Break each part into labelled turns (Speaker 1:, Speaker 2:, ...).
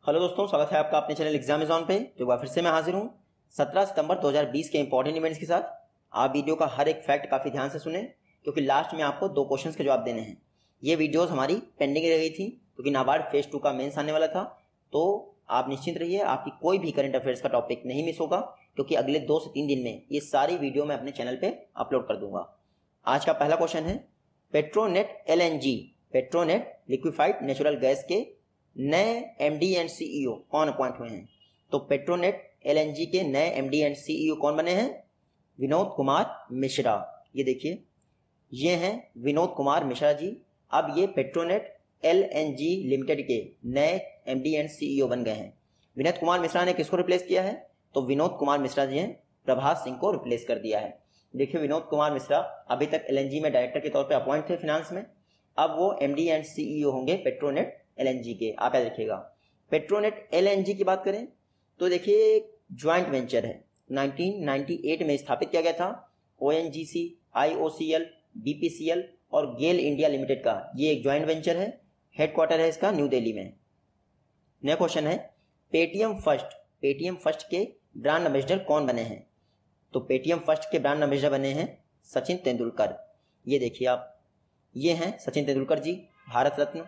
Speaker 1: Hello दोस्तों, स्वागत है आपका अपने चैनल एग्जामिज़ॉन पे। तो एक बार फिर से मैं हाजिर हूँ 17 सितंबर 2020 के इंपॉर्टेंट इवेंट्स के साथ। आप वीडियो का हर एक फैक्ट काफ़ी ध्यान से सुने, क्योंकि लास्ट में आपको 2 क्वेश्चंस के जवाब देने हैं। ये वीडियोस हमारी पेंडिंग रह गई थी क्योंकि नाबार्ड फेज 2 का मेंस आने वाला था। तो आप निश्चिंत रहिए, आपकी कोई भी करंट अफेयर्स का टॉपिक नहीं मिस होगा, क्योंकि अगले 2 से 3 दिन में ये सारी वीडियो मैं अपने चैनल पर अपलोड कर दूंगा। आज का पहला क्वेश्चन है, Petronet LNG Petronet liquefied natural gas के नए MD एंड CEO कौन अपॉइंट हुए हैं? तो पेट्रोनेट LNG के नए MD एंड CEO कौन बने हैं? विनोद कुमार मिश्रा। ये देखिए, ये हैं विनोद कुमार मिश्रा जी। अब ये पेट्रोनेट LNG लिमिटेड के नए MD एंड CEO बन गए हैं। विनोद कुमार मिश्रा ने किसको रिप्लेस किया है? तो विनोद कुमार मिश्रा जी हैं प्रभास सिंह को रिप्लेस कर दिया है। देखिए, विनोद कुमार मिश्रा अभी तक LNG में डायरेक्टर के तौर पर अपॉइंट थे फिनांस में। अब वो MD एंड CEO होंगे पेट्रोनेट LNG के। आप याद रखिएगा, पेट्रोनेट LNG की बात करें तो देखिए, एक ज्वाइंट वेंचर है, 1998 में स्थापित किया गया था। ONGC, IOCL, BPCL और गेल इंडिया लिमिटेड का ये एक ज्वाइंट वेंचर है। हेडक्वार्टर है इसका न्यू दिल्ली में। नया क्वेश्चन है, पेटीएम फर्स्ट के ब्रांड एम्बेसडर कौन बने हैं? तो पेटीएम फर्स्ट के ब्रांड एम्बेसडर बने हैं सचिन तेंदुलकर। ये देखिए आप, ये हैं सचिन तेंदुलकर जी, Bharat Ratna.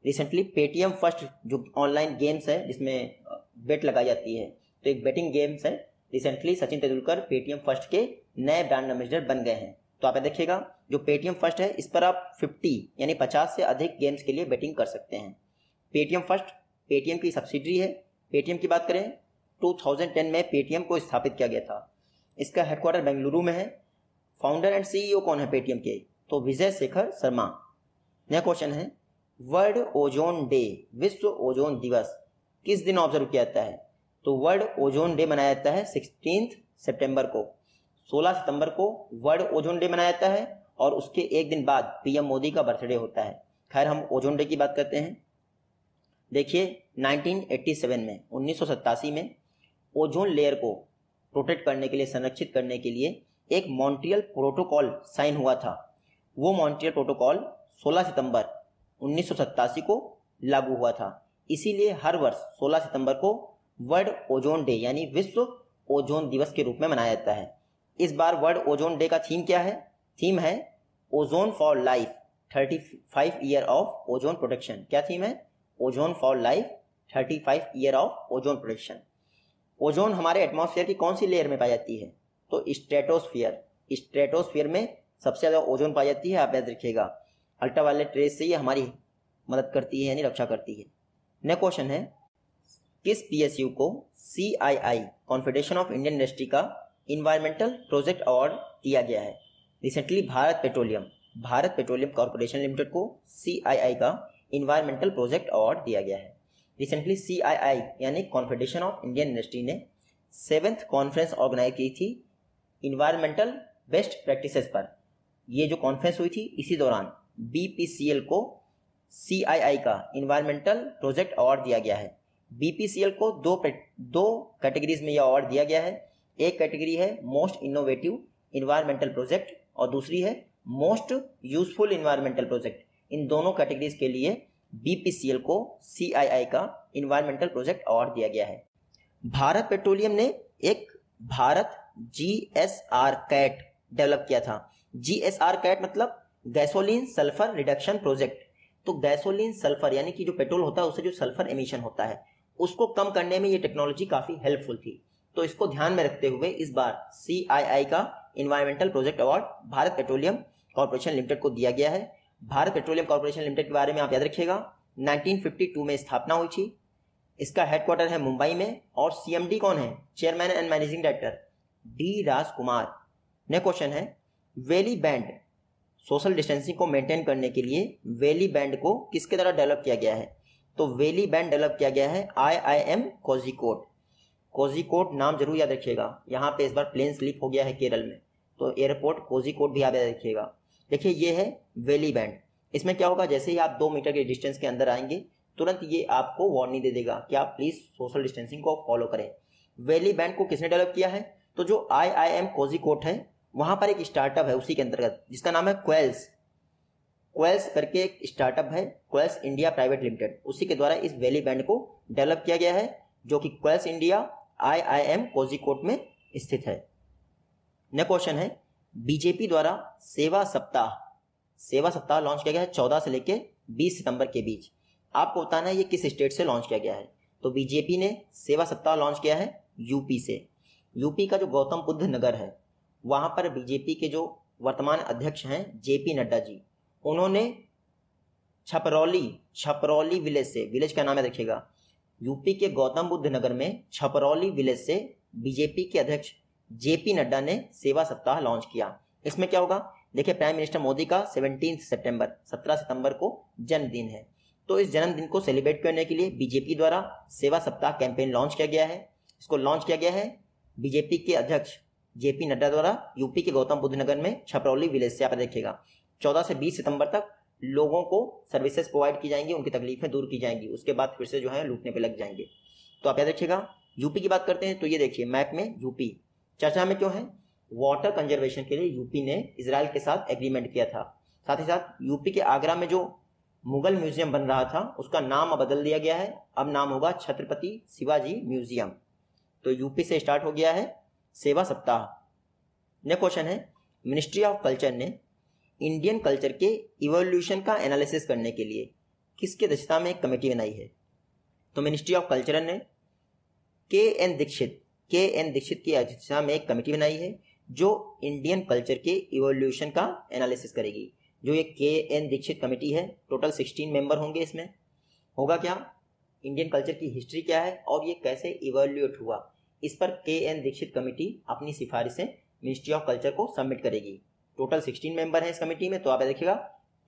Speaker 1: Recently Paytm first जो ऑनलाइन गेम्स है जिसमें बेट लगाई जाती है, तो एक बेटिंग गेम्स है। Recently Sachin Tendulkar Paytm first के नए ब्रांड एम्बेसडर बन गए हैं। तो आप देखिएगा, जो पेटीएम फर्स्ट है इस पर आप 50 यानी 50 से अधिक गेम्स के लिए बेटिंग कर सकते हैं। पेटीएम फर्स्ट पेटीएम की सब्सिडरी है। पेटीएम की बात करें, 2010 में पेटीएम को स्थापित किया गया था। इसका हेडक्वार्टर बेंगलुरु में है। फाउंडर एंड CEO कौन है पेटीएम के? तो विजय शेखर शर्मा। नया क्वेश्चन है, वर्ल्ड ओजोन डे, विश्व ओजोन दिवस किस दिन ऑब्जर्व किया जाता है? तो वर्ल्ड ओजोन डे मनाया जाता है 16 सितंबर को। 16 सितंबर को वर्ल्ड ओजोन डे मनाया जाता है और उसके एक दिन बाद PM मोदी का बर्थडे होता है। खैर, हम ओजोन डे की बात करते हैं। देखिए, 1987 में 1987 में ओजोन लेयर को प्रोटेक्ट करने के लिए, संरक्षित करने के लिए एक मॉन्ट्रियल प्रोटोकॉल साइन हुआ था। वो मॉन्ट्रियल प्रोटोकॉल 16 सितंबर 1987 को लागू हुआ था। इसीलिए हर वर्ष 16 सितंबर को वर्ल्ड ओजोन डे यानी विश्व ओजोन दिवस के रूप में मनाया जाता है। इस बार वर्ल्ड ओजोन डे का थीम क्या है? थीम है ozone for life, 35 year of ozone protection. क्या थीम है? Ozone for life, 35 year of ozone protection. Ozone हमारे एटमॉस्फेयर की कौन सी लेयर में पाई जाती है? तो स्ट्रेटोस्फीयर। स्ट्रेटोस्फीयर में सबसे ज़्यादा ओजोन पाई जाती है। आप याद रखिएगा, अल्ट्रावायलेट रेस से ये हमारी मदद करती है, यानी रक्षा करती है। नेक्स्ट क्वेश्चन है, किस PSU को CII confederation of Indian industry का इन्वायरमेंटल प्रोजेक्ट अवार्ड दिया गया है? Recently Bharat petroleum corporation limited को CII का इन्वायरमेंटल प्रोजेक्ट अवार्ड दिया गया है। रिसेंटली CII यानी कॉन्फेडरेशन ऑफ इंडियन इंडस्ट्री ने 7th कॉन्फ्रेंस ऑर्गेनाइज की थी इन्वायरमेंटल बेस्ट प्रैक्टिसेस पर। ये जो कॉन्फ्रेंस हुई थी, इसी दौरान BPCL को CII का इन्वायरमेंटल प्रोजेक्ट अवार्ड दिया गया है। BPCL को दो कैटेगरीज में यह अवार्ड दिया गया है। एक कैटेगरी है मोस्ट इनोवेटिव इन्वायरमेंटल प्रोजेक्ट और दूसरी है मोस्ट यूजफुल इन्वायरमेंटल प्रोजेक्ट। इन दोनों कैटेगरीज के लिए BPCL को CII का इन्वायरमेंटल प्रोजेक्ट अवार्ड दिया गया है। भारत पेट्रोलियम ने एक भारत GSR कैट डेवलप किया था। GSR कैट मतलब गैसोलीन सल्फर रिडक्शन प्रोजेक्ट। तो गैसोलीन सल्फर यानी कि जो पेट्रोल होता है उससे जो सल्फर एमिशन होता है उसको कम करने में ये टेक्नोलॉजी काफ़ी हेल्पफुल थी। तो इसको ध्यान में रखते हुए इस बार CII का environmental project award Bharat petroleum corporation limited को दिया गया है। भारत पेट्रोलियम कॉर्पोरेशन लिमिटेड के बारे में आप याद रखिएगा, 1952 में स्थापना हुई थी। इसका हेडक्वार्टर है मुंबई में और CMD कौन है? Chairman and managing director D Rajkumar. Next question है, वैली बैंड सोशल डिस्टेंसिंग को मेंटेन करने के लिए वैली बैंड को किसके द्वारा डेवलप किया गया है? तो वैली बैंड डेवलप किया गया है IIM कोझिकोड। कोझिकोड नाम जरूर याद रखिएगा। यहाँ पे इस बार प्लेन स्लिप हो गया है केरल में, तो एयरपोर्ट कोझिकोड भी याद रखिएगा। देखिए, ये है वैली बैंड। इसमें क्या होगा, जैसे ही आप 2 मीटर के डिस्टेंस के अंदर आएंगे तुरंत ये आपको वार्निंग दे देगा कि आप प्लीज सोशल डिस्टेंसिंग को फॉलो करें। वैली बैंड को किसने डेवलप किया है? तो जो IIM कोझिकोड है वहां पर एक स्टार्टअप है उसी के अंतर्गत, जिसका नाम है क्वेल्स। क्वेल्स करके एक स्टार्टअप है, क्वेल्स इंडिया प्राइवेट लिमिटेड, उसी के द्वारा इस वैली बैंड को डेवलप किया गया है, जो कि क्वेल्स इंडिया IIM कोझिकोड में स्थित है। नेक्स्ट क्वेश्चन है, बीजेपी द्वारा सेवा सप्ताह लॉन्च किया गया है 14 से लेकर 20 सितंबर के बीच। आपको बताना है ये किस स्टेट से लॉन्च किया गया है। तो बीजेपी ने सेवा सप्ताह लॉन्च किया है यूपी से। यूपी का जो गौतम बुद्ध नगर है, वहां पर बीजेपी के जो वर्तमान अध्यक्ष हैं JP नड्डा जी, उन्होंने छपरौली विलेज से, विलेज का नाम है देखिएगा, यूपी के गौतम बुद्ध नगर में छपरौली विलेज से बीजेपी के अध्यक्ष JP नड्डा ने सेवा सप्ताह लॉन्च किया। इसमें क्या होगा, देखिए प्राइम मिनिस्टर मोदी का 17 सितंबर को जन्मदिन है, तो इस जन्मदिन को सेलिब्रेट करने के लिए बीजेपी द्वारा सेवा सप्ताह कैंपेन लॉन्च किया गया है। इसको लॉन्च किया गया है बीजेपी के अध्यक्ष JP नड्डा द्वारा यूपी के गौतम बुद्ध नगर में छपरौली विलेज से। आप देखिएगा 14 से 20 सितंबर तक लोगों को सर्विसेज प्रोवाइड की जाएंगी, उनकी तकलीफें दूर की जाएंगी, उसके बाद फिर से जो है लूटने पे लग जाएंगे। तो आप याद रखिएगा। यूपी की बात करते हैं तो ये देखिए मैप में यूपी चर्चा में क्यों है, वाटर कंजर्वेशन के लिए यूपी ने इजराइल के साथ एग्रीमेंट किया था। साथ ही साथ यूपी के आगरा में जो मुगल म्यूजियम बन रहा था उसका नाम अब बदल दिया गया है, अब नाम होगा छत्रपति शिवाजी म्यूजियम। तो यूपी से स्टार्ट हो गया है सेवा सप्ताह। नेक्स्ट क्वेश्चन है, मिनिस्ट्री ऑफ कल्चर ने इंडियन कल्चर के इवोल्यूशन का एनालिसिस करने के लिए किसके अध्यक्षता में एक कमेटी बनाई है। तो मिनिस्ट्री ऑफ कल्चर ने KN दीक्षित की अध्यक्षता में एक कमेटी बनाई है जो इंडियन कल्चर के इवोल्यूशन का एनालिसिस करेगी। जो ये KN दीक्षित कमेटी है, टोटल 16 मेंबर होंगे। इसमें होगा क्या, इंडियन कल्चर की हिस्ट्री क्या है और ये कैसे इवोल्यूट हुआ, इस पर KN दीक्षित कमेटी अपनी सिफारिशें मिनिस्ट्री ऑफ कल्चर को सबमिट करेगी। टोटल 16 मेंबर हैं इस कमेटी में। तो आप देखिएगा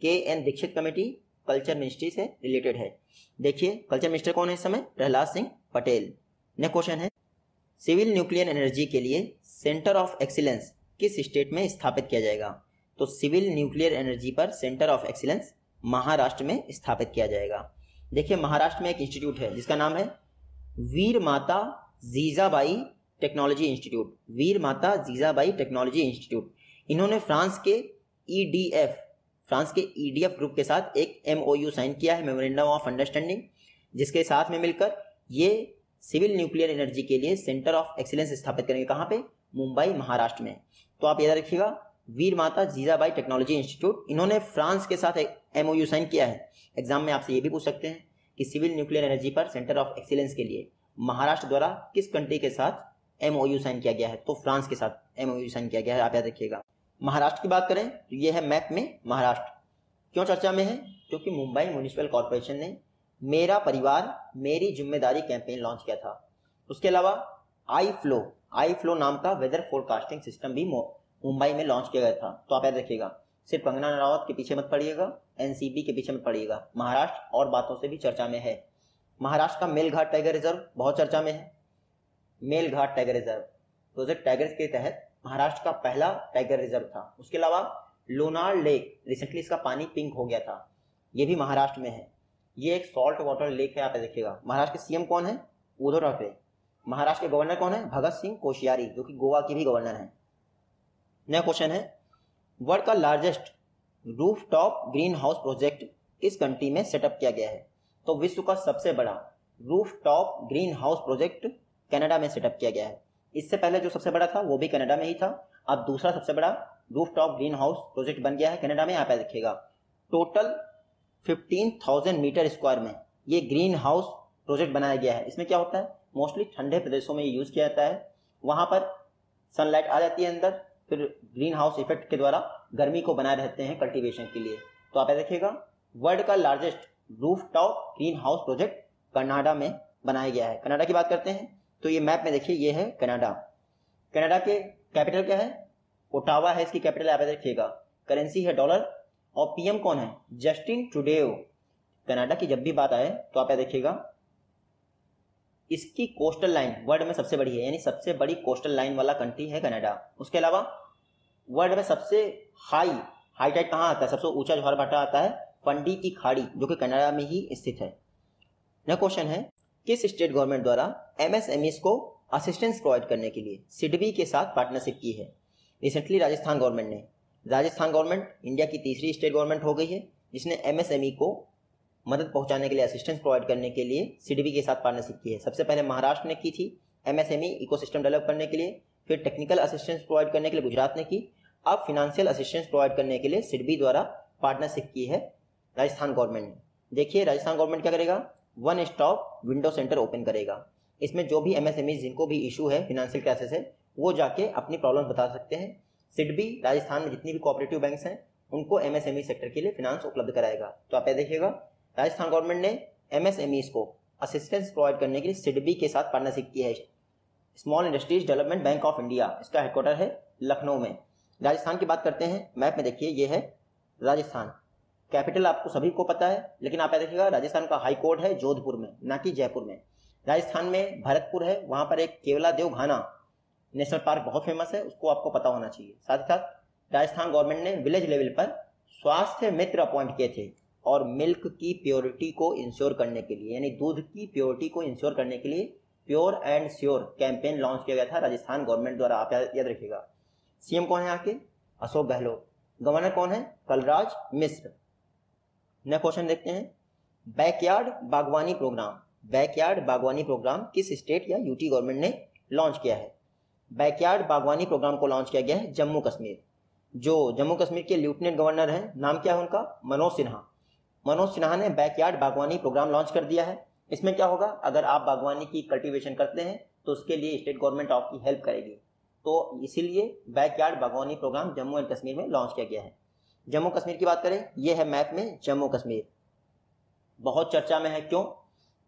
Speaker 1: KN Dikshit committee culture ministry से रिलेटेड है। देखिए कल्चर मिनिस्टर कौन है इस समय, प्रहलाद सिंह पटेल। नेक्स्ट क्वेश्चन है, सिविल न्यूक्लियर एनर्जी के लिए सेंटर ऑफ एक्सीलेंस किस स्टेट में स्थापित किया जाएगा। तो सिविल न्यूक्लियर एनर्जी पर सेंटर ऑफ एक्सीलेंस महाराष्ट्र में स्थापित किया जाएगा। देखिए महाराष्ट्र में एक इंस्टीट्यूट है जिसका नाम है वीर माता जीजाबाई टेक्नोलॉजी इंस्टीट्यूट, वीर माता जीजाबाई टेक्नोलॉजी इंस्टीट्यूट। इन्होंने फ्रांस के EDF ग्रुप के साथ एक MOU साइन किया है, मेमोरेंडम ऑफ अंडरस्टैंडिंग, जिसके साथ में मिलकर ये सिविल न्यूक्लियर एनर्जी के लिए सेंटर ऑफ एक्सीलेंस स्थापित करेंगे। कहाँ पे, मुंबई महाराष्ट्र में। तो आप याद रखिएगा वीर माता जीजाबाई टेक्नोलॉजी इंस्टीट्यूट, इन्होंने फ्रांस के साथ एक MOU साइन किया है। एग्जाम में आपसे ये भी पूछ सकते हैं कि सिविल न्यूक्लियर एनर्जी पर सेंटर ऑफ एक्सीलेंस के लिए महाराष्ट्र द्वारा किस कंट्री के साथ MOU साइन किया गया है। तो फ्रांस के साथ MOU साइन किया गया है, आप याद रखिएगा। महाराष्ट्र की बात करें तो ये है मैप में महाराष्ट्र। क्यों चर्चा में है, क्योंकि मुंबई म्युनिसिपल कॉर्पोरेशन ने मेरा परिवार मेरी जिम्मेदारी कैंपेन लॉन्च किया था। उसके अलावा आई फ्लो नाम का वेदर फोरकास्टिंग सिस्टम भी मुंबई में लॉन्च किया गया था। तो आप याद रखिएगा, सिर्फ कंगना रनावत के पीछे मत पड़िएगा, NCB के पीछे मत पड़िएगा, महाराष्ट्र और बातों से भी चर्चा में है। महाराष्ट्र का मेलघाट टाइगर रिजर्व बहुत चर्चा में है। Melghat tiger reserve project tigers के तहत महाराष्ट्र का पहला टाइगर रिजर्व था। उसके अलावा लोनार लेक, रिसेंटली इसका पानी पिंक हो गया था, ये भी महाराष्ट्र में है। ये एक सॉल्ट वाटर लेक है, आप देखिएगा। महाराष्ट्र के CM कौन है, उद्धव ठाकरे। महाराष्ट्र के गवर्नर कौन है, भगत सिंह कोश्यारी, जो कि गोवा के भी गवर्नर हैं। नेक्स्ट क्वेश्चन है, वर्ल्ड का largest rooftop green house project किस कंट्री में सेटअप किया गया है। तो विश्व का सबसे बड़ा rooftop green house project Canada में सेटअप किया गया है। इससे पहले जो सबसे बड़ा था वो भी कनाडा में ही था, अब दूसरा सबसे बड़ा रूफटॉप ग्रीन हाउस प्रोजेक्ट बन गया है कनाडा में। यहाँ पे देखिएगा टोटल 15,000 मीटर स्क्वायर में ये ग्रीन हाउस प्रोजेक्ट बनाया गया है। इसमें क्या होता है, मोस्टली ठंडे प्रदेशों में ये यूज किया जाता है, वहां पर सनलाइट आ जाती है अंदर, फिर ग्रीन हाउस इफेक्ट के द्वारा गर्मी को बनाए रहते हैं कल्टीवेशन के लिए। तो आप देखिएगा वर्ल्ड का largest rooftop green house project Canada में बनाया गया है। कनाडा की बात करते हैं तो ये मैप में देखिए, ये है कनाडा। कनाडा के कैपिटल क्या है, ओटावा है इसकी कैपिटल, आप देखिएगा। करेंसी है डॉलर और PM कौन है, जस्टिन ट्रूडेओ। कनाडा की जब भी बात आए तो आप देखिएगा इसकी कोस्टल लाइन वर्ल्ड में सबसे बड़ी है, यानी सबसे बड़ी कोस्टल लाइन वाला कंट्री है कनाडा। उसके अलावा वर्ल्ड में सबसे हाई टाइड कहाँ आता है, सबसे ऊंचा ज्वार भाटा आता है फंडी की खाड़ी, जो कि कनाडा में ही स्थित है। नेक्स्ट क्वेश्चन है, किस स्टेट गवर्नमेंट द्वारा MSMEs को असिस्टेंस प्रोवाइड करने के लिए सिडबी के साथ पार्टनरशिप की है। रिसेंटली राजस्थान गवर्नमेंट इंडिया की तीसरी स्टेट गवर्नमेंट हो गई है जिसने एमएसएमई को मदद पहुंचाने के लिए, असिस्टेंस प्रोवाइड करने के लिए सिडबी के साथ पार्टनरशिप की है। सबसे पहले महाराष्ट्र ने की थी एमएसएमई इकोसिस्टम डेवलप करने के लिए, फिर टेक्निकल असिस्टेंस प्रोवाइड करने के लिए गुजरात ने की, अब फिनेंशियल असिस्टेंस प्रोवाइड करने के लिए सिडबी द्वारा पार्टनरशिप की है राजस्थान गवर्नमेंट ने। देखिए राजस्थान गवर्नमेंट क्या करेगा, one stop window centre open करेगा। इसमें जो भी एमएसएमई जिनको भी इशू है, फिनेंशियल क्राइसिस है, वो जाके अपनी प्रॉब्लम बता सकते हैं। सिडबी राजस्थान में जितनी भी कोऑपरेटिव बैंक्स हैं उनको एमएसएमई सेक्टर के लिए फिनांस उपलब्ध कराएगा। तो आप देखिएगा राजस्थान गवर्नमेंट ने एमएसएमईज को असिस्टेंस प्रोवाइड करने के लिए सिडबी के साथ पार्टनरशिप की है। Small industries development bank of India, इसका हेडक्वार्टर है लखनऊ में। राजस्थान की बात करते हैं, मैप में देखिए ये है राजस्थान। कैपिटल आपको सभी को पता है, लेकिन आप देखिएगा राजस्थान का हाई कोर्ट है जोधपुर में, ना कि जयपुर में। राजस्थान में भरतपुर है, वहां पर एक केवलादेव घाना नेशनल पार्क बहुत फेमस है, उसको आपको पता होना चाहिए। साथ ही साथ राजस्थान गवर्नमेंट ने विलेज लेवल पर स्वास्थ्य मित्र अपॉइंट किए थे और मिल्क की प्योरिटी को इंश्योर करने के लिए, यानी दूध की प्योरिटी को इंश्योर करने के लिए pure and sure campaign launch किया गया था राजस्थान गवर्नमेंट द्वारा। आप याद रखिएगा। सीएम कौन है यहाँ के, अशोक गहलोत। गवर्नर कौन है, कलराज मिश्र। नेक्स्ट क्वेश्चन देखते हैं, बैकयार्ड बागवानी प्रोग्राम। बैकयार्ड बागवानी प्रोग्राम किस स्टेट या यूटी गवर्नमेंट ने लॉन्च किया है। बैकयार्ड बागवानी प्रोग्राम को लॉन्च किया गया है जम्मू कश्मीर। जो जम्मू कश्मीर के लेफ्टिनेंट गवर्नर हैं, नाम क्या है उनका, मनोज सिन्हा। मनोज सिन्हा ने बैकयार्ड बागवानी प्रोग्राम लॉन्च कर दिया है। इसमें क्या होगा, अगर आप बागवानी की कल्टीवेशन करते हैं तो उसके लिए स्टेट गवर्नमेंट आपकी हेल्प करेगी। तो इसीलिए बैकयार्ड बागवानी प्रोग्राम जम्मू एंड कश्मीर में लॉन्च किया गया है। जम्मू कश्मीर की बात करें, यह है मैप में जम्मू कश्मीर, बहुत चर्चा में है। क्यों,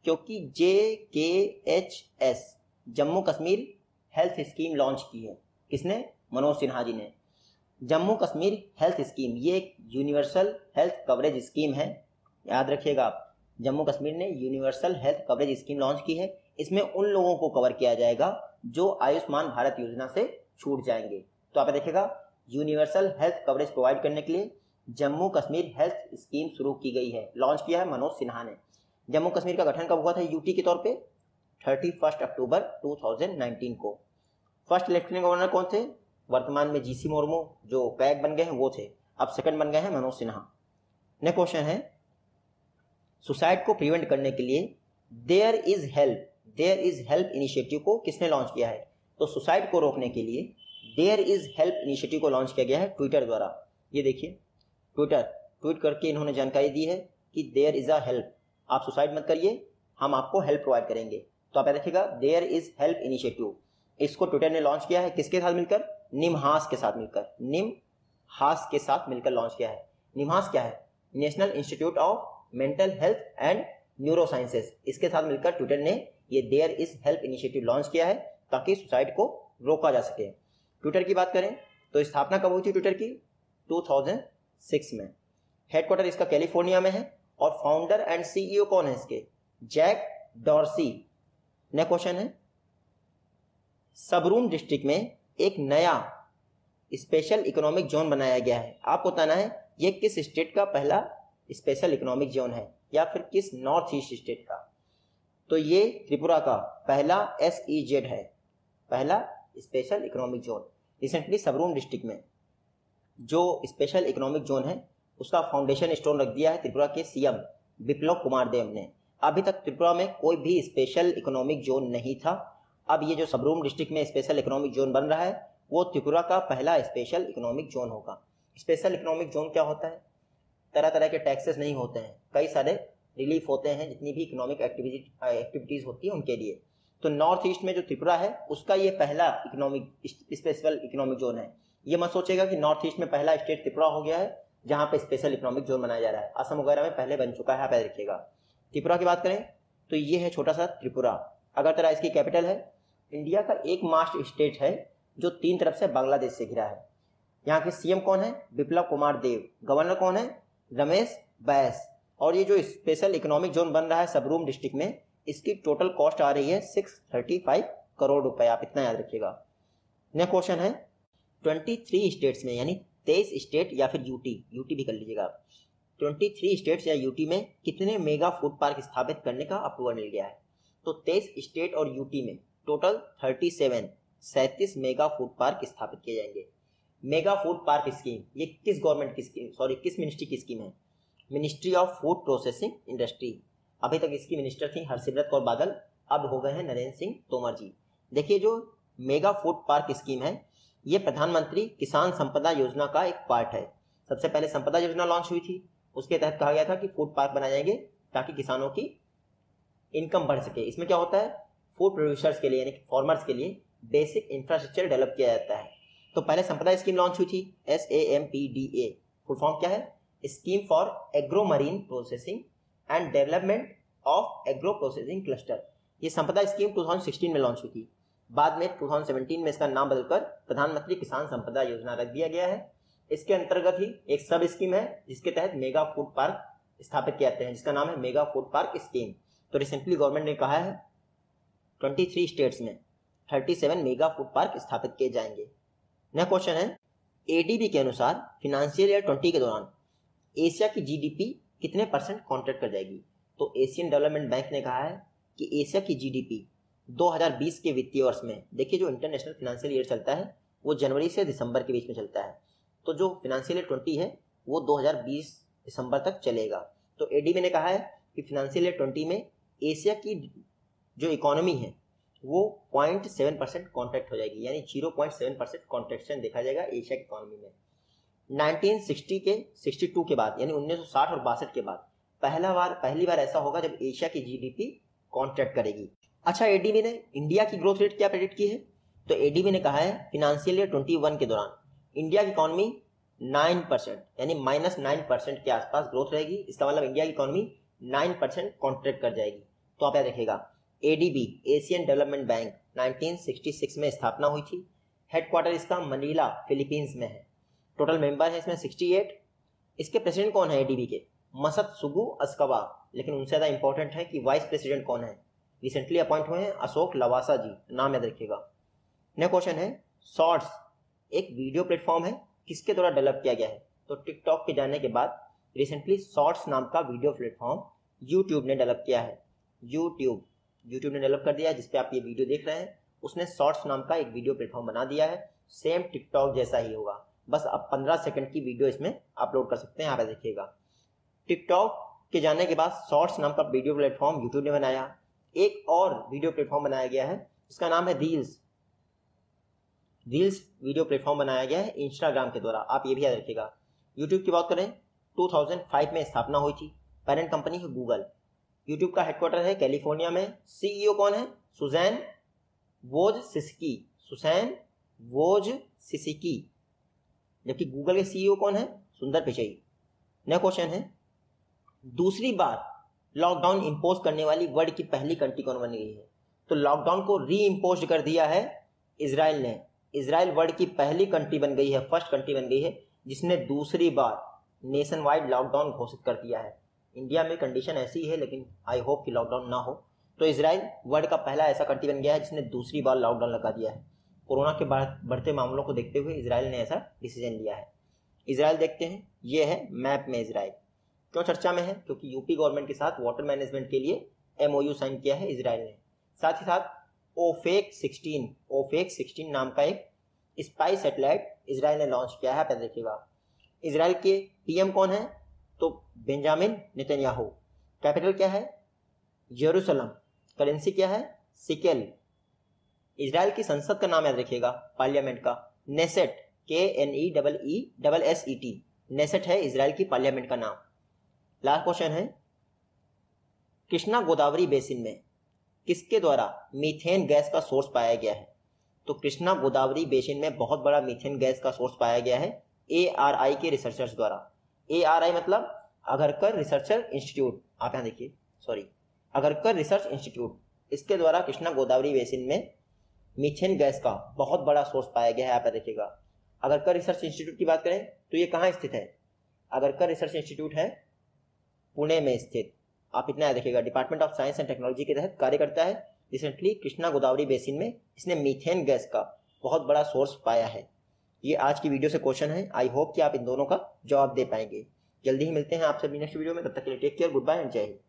Speaker 1: क्योंकि JKHS Jammu Kashmir health scheme launch की है। किसने, मनोज सिन्हा जी ने। जम्मू कश्मीर हेल्थ स्कीम ये एक यूनिवर्सल हेल्थ कवरेज स्कीम है, याद रखिएगा आप। जम्मू कश्मीर ने universal health coverage scheme launch की है। इसमें उन लोगों को कवर किया जाएगा जो आयुष्मान भारत योजना से छूट जाएंगे। तो आप देखिएगा यूनिवर्सल हेल्थ कवरेज प्रोवाइड करने के लिए जम्मू कश्मीर हेल्थ स्कीम शुरू की गई है, लॉन्च किया है मनोज सिन्हा ने। जम्मू कश्मीर का गठन कब हुआ था यूटी के तौर पे, 31 अक्टूबर 2019 को। फर्स्ट लेफ्टिनेंट गवर्नर कौन थे, वर्तमान में जीसी मुर्मू जो पैक बन गए हैं वो थे, अब सेकंड बन गए हैं मनोज सिन्हा। नेक्स्ट क्वेश्चन है, सुसाइड को प्रिवेंट करने के लिए देयर इज हेल्प इनिशिएटिव को किसने लॉन्च किया है। तो सुसाइड को रोकने के लिए देयर इज हेल्प इनिशिएटिव को लॉन्च किया गया है ट्विटर द्वारा। ये देखिए ट्वीट करके इन्होंने जानकारी दी है कि देयर इज अ हेल्प, आप सुसाइड मत करिए, हम आपको हेल्प प्रोवाइड करेंगे। तो आप देखिएगा देयर इज हेल्प इनिशिएटिव, इसको ट्विटर ने लॉन्च किया है किसके साथ मिलकर, निमहांस के साथ मिलकर, निमहांस के साथ मिलकर लॉन्च किया है। निमहांस क्या है, national institute of mental health and neurosciences, इसके साथ मिलकर ट्विटर ने ये there is help initiative launch किया है ताकि सुसाइड को रोका जा सके। ट्विटर की बात करें तो स्थापना कब हुई थी ट्विटर की, 2006 में। हेडक्वार्टर इसका कैलिफोर्निया में है और फाउंडर एंड सीईओ कौन है इसके, जैक डॉर्सी। नेक्स्ट क्वेश्चन है, सबरूम डिस्ट्रिक्ट में एक नया स्पेशल इकोनॉमिक जोन बनाया गया है। आपको बताना है ये किस स्टेट का पहला स्पेशल इकोनॉमिक जोन है या फिर किस नॉर्थ ईस्ट स्टेट का। तो ये त्रिपुरा का पहला SEZ है, पहला special economic zone. Recently Sabroom district में जो स्पेशल इकोनॉमिक जोन है उसका फाउंडेशन स्टोन रख दिया है त्रिपुरा के CM बिप्लब कुमार देव ने। अभी तक त्रिपुरा में कोई भी स्पेशल इकोनॉमिक जोन नहीं था। अब ये जो सबरूम डिस्ट्रिक्ट में स्पेशल इकोनॉमिक जोन बन रहा है वो त्रिपुरा का पहला स्पेशल इकोनॉमिक जोन होगा। स्पेशल इकोनॉमिक जोन क्या होता है, तरह तरह के टैक्सेस नहीं होते हैं, कई सारे रिलीफ होते हैं जितनी भी इकोनॉमिक एक्टिविटीज़ होती है उनके लिए। तो नॉर्थ ईस्ट में जो त्रिपुरा है उसका ये पहला स्पेशल इकोनॉमिक जोन है। ये मत सोचेगा कि नॉर्थ ईस्ट में पहला स्टेट त्रिपुरा हो गया है जहाँ पे स्पेशल इकोनॉमिक जोन बनाया जा रहा है, असम वगैरह में पहले बन चुका है, आप याद रखिएगा। त्रिपुरा की बात करें तो ये है छोटा सा त्रिपुरा, अगरतला इसकी कैपिटल है। इंडिया का एकमात्र स्टेट है जो 3 तरफ से बांग्लादेश से घिरा है। यहाँ के CM कौन है, बिप्लब कुमार देव। गवर्नर कौन है, रमेश बैस। और ये जो स्पेशल इकोनॉमिक जोन बन रहा है सबरूम डिस्ट्रिक्ट में, इसकी टोटल कॉस्ट आ रही है 635 करोड़ रुपए, आप इतना याद रखिएगा। नेक्स्ट क्वेश्चन है, 23 स्टेट्स में यानी 23 स्टेट या फिर यूटी भी कर लीजिएगा आप, 23 स्टेट्स या यूटी में कितने मेगा फूड पार्क स्थापित करने का अप्रूवल मिल गया है। तो 23 स्टेट और यूटी में टोटल 37 मेगा फूड पार्क स्थापित किए जाएंगे। मेगा फूड पार्क स्कीम ये किस गवर्नमेंट की स्कीम, किस मिनिस्ट्री की स्कीम है, ministry of food processing industry. अभी तक इसकी मिनिस्टर थी हरसिमरत कौर बादल, अब हो गए हैं नरेंद्र सिंह तोमर जी। देखिए जो मेगा फूड पार्क स्कीम है ये प्रधानमंत्री किसान संपदा योजना का एक पार्ट है। सबसे पहले संपदा योजना लॉन्च हुई थी, उसके तहत कहा गया था कि फूड पार्क बनाए जाएंगे ताकि किसानों की इनकम बढ़ सके। इसमें क्या होता है, फूड प्रोड्यूसर्स के लिए यानी फार्मर्स के लिए बेसिक इंफ्रास्ट्रक्चर डेवलप किया जाता है। तो पहले संपदा स्कीम लॉन्च हुई थी, SAMPDA, फुल फॉर्म क्या है, scheme for agro marine processing and development of agro processing cluster. ये संपदा स्कीम 2016 में लॉन्च हुई थी। बाद में 2017 में इसका नाम बदलकर प्रधानमंत्री किसान संपदा योजना रख दिया गया है। इसके अंतर्गत ही एक सब स्कीम है जिसके तहत मेगा फूड पार्क स्थापित किए जाते हैं, जिसका नाम है मेगा फूड पार्क स्कीम। तो रिसेंटली गवर्नमेंट ने कहा है 23 स्टेट्स में 37 मेगा फूड पार्क स्थापित किए जाएंगे। नेक्स्ट क्वेश्चन है, ADB के अनुसार फाइनेंशियल ईयर 20 के दौरान एशिया की GDP कितने % कॉन्ट्रैक्ट कर जाएगी। तो एशियन डेवलपमेंट बैंक ने कहा है कि एशिया की GDP 2020 के वित्तीय वर्ष में, देखिए जो इंटरनेशनल फाइनेंशियल ईयर चलता है वो जनवरी से दिसंबर के बीच में चलता है, तो जो फाइनेंशियल ईयर 20 है वो 2020 दिसंबर तक चलेगा। तो ADB ने कहा है कि फाइनेंशियल ईयर 20 में एशिया की जो इकोनॉमी है वो 0.7% कॉन्ट्रैक्ट हो जाएगी, यानी 0.7% कॉन्ट्रैक्शन देखा जाएगा एशिया की इकोनॉमी में। 1960 के 62 के बाद यानी 1960 और 62 के बाद पहली बार ऐसा होगा जब एशिया की GDP कॉन्ट्रैक्ट करेगी। अच्छा, ADB ने इंडिया की ग्रोथ रेट क्या प्रेडिक्ट की है, तो ADB ने कहा है फाइनेंशियल ईयर 21 के दौरान इंडिया की इकोनॉमी 9% यानी -9% के आसपास ग्रोथ रहेगी। इसका मतलब इंडिया की इकोनॉमी 9% कॉन्ट्रैक्ट कर जाएगी। तो आप याद रखिएगा, ADB एशियन डेवलपमेंट बैंक 1966 में स्थापना हुई थी। हेडक्वार्टर इसका मनीला फिलीपींस में है। टोटल मेंबर है इसमें 68। इसके प्रेसिडेंट कौन है ADB के, मसत्सुगु अस्कावा। लेकिन उनसे ज़्यादा इंपॉर्टेंट है कि वाइस प्रेसिडेंट कौन है, रिसेंटली अपॉइंट हुए हैं अशोक लवासा जी, नाम याद रखिएगा। नेक्स्ट क्वेश्चन है, शॉर्ट्स एक वीडियो प्लेटफॉर्म है, किसके द्वारा डेवलप किया गया है। तो टिकटॉक के जाने के बाद रिसेंटली शॉर्ट्स नाम का वीडियो प्लेटफॉर्म यूट्यूब ने डेवलप किया है। यूट्यूब ने डेवलप कर दिया है, जिसपे आप ये वीडियो देख रहे हैं उसने शॉर्ट्स नाम का एक वीडियो प्लेटफॉर्म बना दिया है। सेम टिकटॉक जैसा ही होगा, बस आप 15 सेकंड की वीडियो इसमें अपलोड कर सकते हैं। आप देखिएगा, टिकटॉक के जाने के बाद शॉर्ट्स नाम का वीडियो प्लेटफॉर्म यूट्यूब ने बनाया। एक और वीडियो प्लेटफॉर्म बनाया गया है जिसका नाम है रील्स वीडियो प्लेटफॉर्म बनाया गया है इंस्टाग्राम के द्वारा। आप ये भी याद रखिएगा। यूट्यूब की बात करें 2005 में स्थापना हुई थी। पेरेंट कंपनी है गूगल। यूट्यूब का हेडक्वार्टर है कैलिफोर्निया में। CEO कौन है, सुजैन वोजसिस्की। जबकि गूगल के CEO कौन है, सुंदर पिचई। नेक्स्ट क्वेश्चन है, दूसरी बार लॉकडाउन इंपोज करने वाली वर्ल्ड की पहली कंट्री कौन बन गई है। तो लॉकडाउन को री इम्पोज कर दिया है इजराइल ने। इजराइल वर्ल्ड की पहली कंट्री बन गई है, फर्स्ट कंट्री बन गई है जिसने दूसरी बार नेशन वाइड लॉकडाउन घोषित कर दिया है। इंडिया में कंडीशन ऐसी है, लेकिन आई होप कि लॉकडाउन ना हो। तो इजराइल वर्ल्ड का पहला ऐसा कंट्री बन गया है जिसने दूसरी बार लॉकडाउन लगा दिया है। कोरोना के बढ़ते मामलों को देखते हुए इजराइल ने ऐसा डिसीजन लिया है। इजराइल देखते हैं, ये है मैप में इजराइल। क्यों चर्चा में है, क्योंकि यूपी गवर्नमेंट के साथ वाटर मैनेजमेंट के लिए MOU साइन किया है इजराइल ने। साथ ही साथ ओफेक 16 नाम का एक स्पाई सैटेलाइट इजराइल ने लॉन्च किया है। आप देखिएगा, इजराइल के PM कौन है, तो बेंजामिन नेतन्याहू। कैपिटल क्या है, यरूशलेम। करेंसी क्या है, सिकेल। इजराइल की संसद का नाम याद रखिएगा, पार्लियामेंट का, नेसेट, KNESSET। नेसेट है इजराइल की पार्लियामेंट का नाम। लास्ट क्वेश्चन है, कृष्णा गोदावरी बेसिन में किसके द्वारा मीथेन गैस का सोर्स पाया गया है। तो कृष्णा गोदावरी बेसिन में बहुत बड़ा मीथेन गैस का सोर्स पाया गया है ARI के रिसर्चर्स द्वारा। ARI मतलब अगरकर रिसर्चर इंस्टीट्यूट। आप यहाँ देखिए, अगरकर रिसर्च इंस्टीट्यूट, इसके द्वारा कृष्णा गोदावरी बेसिन में मीथेन गैस का बहुत बड़ा सोर्स पाया गया है। आप देखिएगा, अगरकर रिसर्च इंस्टीट्यूट की बात करें तो ये कहाँ स्थित है, अगरकर रिसर्च इंस्टीट्यूट है पुणे में स्थित। आप इतना याद रखिएगा, department of science and technology के तहत कार्य करता है। रिसेंटली कृष्णा गोदावरी बेसिन में इसने मीथेन गैस का बहुत बड़ा सोर्स पाया है। ये आज की वीडियो से क्वेश्चन है। आई होप कि आप इन दोनों का जवाब दे पाएंगे। जल्दी ही मिलते हैं आपसे नेक्स्ट वीडियो में, तब तक के लिए take care, goodbye and जय हिंद।